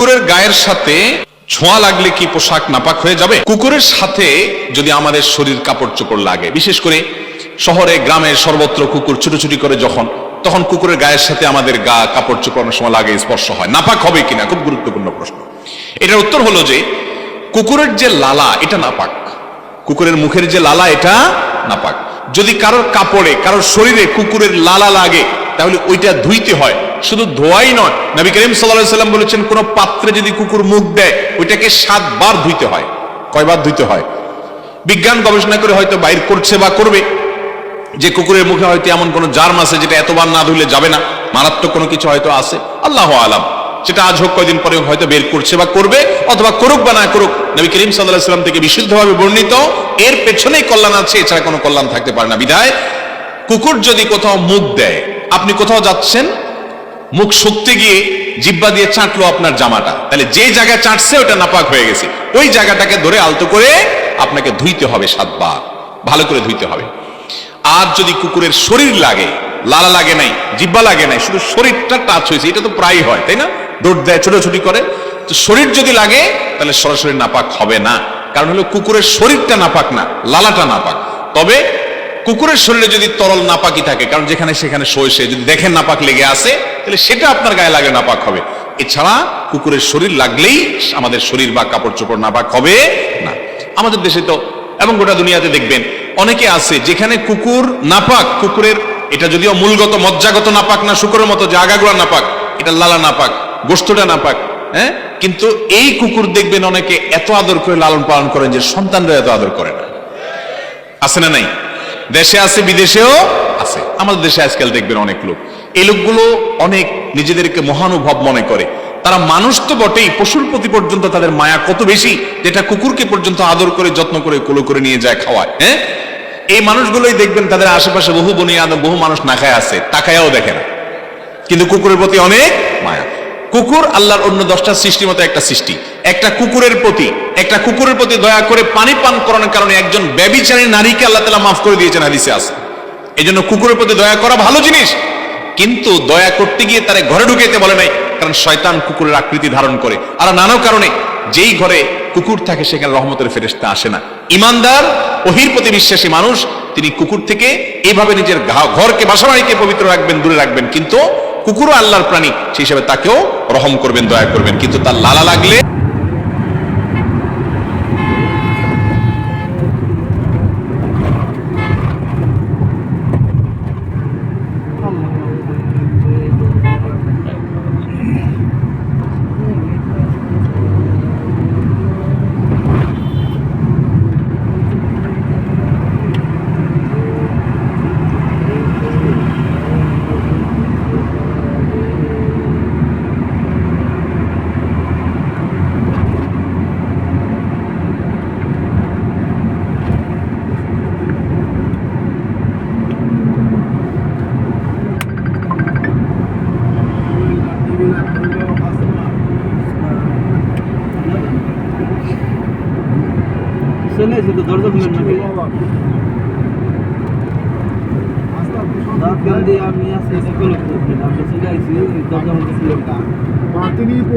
কুকুরের গায়ের সাথে ছোঁয়া লাগলে কি পোশাক নাপাক হয়ে যাবে? কুকুরের সাথে যদি আমাদের শরীর কাপড় চোপড় লাগে, বিশেষ করে শহরে গ্রামে সর্বত্র কুকুর ছুটোছুটি করে তখন কুকুরের গায়ের সাথে আমাদের গা কাপড় চোপড় অনেক সময় লাগে, স্পর্শ হয়, নাপাক হবে কিনা খুব গুরুত্বপূর্ণ প্রশ্ন। এটার উত্তর হলো যে কুকুরের যে লালা এটা নাপাক, কুকুরের মুখের যে লালা এটা নাপাক। যদি কারোর কাপড়ে কারোর শরীরে কুকুরের লালা লাগে তাহলে ওইটা ধুইতে হয়, শুধু ধোয়াই নয়, নবী করিম সাল্লাল্লাহু আলাইহি ওয়াসাল্লাম বলেছেন কোন পাত্রে যদি কুকুর মুখ দেয় ওইটাকে 7 বার ধুইতে হয়। কয়বার ধুইতে হয়? বিজ্ঞান গবেষণা করে হয়তো বাইর করছে বা করবে যে কুকুরের মুখে হয়তো এমন কোন জার্ম আছে যেটা এতবার না ধুলে যাবে না, মারাত্মক কোনো কিছু হয়তো আছে, আল্লাহু আলাম। সেটা আজ হোক কয়দিন পরে হয়তো বের করছে বা করবে, অথবা করুক বা না করুক, নবী করিম সাল্লাল্লাহু আলাইহি ওয়াসাল্লাম থেকে বিশুদ্ধভাবে বর্ণিত এর পেছনেই কল্যাণ আছে, এছাড়া কোনো কল্যাণ থাকতে পারে না। বিধায় কুকুর যদি কোথাও মুখ দেয়, আপনি কোথাও যাচ্ছেন, মুখ শুকতে গিয়ে জিহ্বা দিয়ে চাটলো আপনার জামাটা, তাহলে যে জায়গায় চাটছে ওটা নাপাক হয়ে গেছে, ওই জায়গাটাকে ধরে আলতো করে আপনাকে ধুইতে হবে 7 বার, ভালো করে ধুইতে হবে। আর যদি কুকুরের শরীর লাগে, লালা লাগে নাই, জিহ্বা লাগে নাই, শুধু শরীরটা টাচ হয়েছে, এটা তো প্রায় হয় তাই না, দৌড় দেয়, ছোটাছুটি করে, তো শরীর যদি লাগে তাহলে সরাসরি নাপাক হবে না। কারণ হলো কুকুরের শরীরটা নাপাক না, লালাটা নাপাক। তবে কুকুরের শরীরে যদি তরল নাপাকি থাকে, কারণ যেখানে সেখানে সে যদি দেখেন নাপাক লেগে আছে, তাহলে সেটা আপনার গায়ে লাগে নাপাক হবে। এছাড়া কুকুরের শরীর লাগলেই আমাদের শরীর বা কাপড় চোপড় নাপাক হবে না। আমাদের দেশে তো এবং গোটা দুনিয়াতে দেখবেন অনেকে আছে যেখানে কুকুর নাপাক, কুকুরের এটা যদিও মূলগত মজ্জাগত নাপাক না, শুকরের মতো যে আগাগুলা নাপাক, এটা লালা নাপাক, গোশতটা নাপাক, হ্যাঁ, কিন্তু এই কুকুর দেখবেন অনেকে এত আদর করে লালন পালন করেন যে সন্তানরা এত আদর করে না। আছে না নাই? দেশে আছে, বিদেশেও আছে। আমাদের দেশে আজকাল দেখবেন অনেক লোক, এই লোকগুলো অনেক নিজেদেরকে মহানুভব মনে করে, তারা মানুষ তো বটেই, পশুর প্রতি পর্যন্ত তাদের মায়া কত বেশি, যেটা কুকুরকে পর্যন্ত আদর করে যত্ন করে কোলে করে নিয়ে যায়, খাওয়ায়। হ্যাঁ, এই মানুষগুলোই দেখবেন তাদের আশেপাশে বহু বনিয়াদ, বহু মানুষ না খায় আছে, তাকায়াও দেখে না, কিন্তু কুকুরের প্রতি অনেক মায়া। কুকুর আল্লাহর অন্য 10টা সৃষ্টির মতো একটা সৃষ্টি। একটা কুকুরের প্রতি দয়া করে পানি পান করানোর কারণে একজন ব্যভিচারী নারীকে আল্লাহ তাআলা মাফ করে দিয়েছেন, হাদিসে আছে। এই জন্য কুকুরের প্রতি দয়া করা ভালো জিনিস, কিন্তু দয়া করতে গিয়ে তারা ঘরে ঢুকাইতে বলে নাই, কারণ শয়তান কুকুরের আকৃতি ধারণ করে, আর নানা কারণে যেই ঘরে কুকুর থাকে সেখানে রহমতের ফেরেশতা আসে না। ইমানদার, ওহীর প্রতি বিশ্বাসী মানুষ তিনি কুকুর থেকে এইভাবে নিজের ঘরকে, বাসাবাড়িকে পবিত্র রাখবেন, দূরে রাখবেন, কিন্তু কুকুরও আল্লাহর প্রাণী, সেই হিসাবে তাকেও রহম করবেন, দয়া করবেন। কিন্তু তার লালা লাগলে চলে এসে তো দরজা খুলেন নাকি? আমি আসি, আপনি চলে আসছি, দরজা খুলে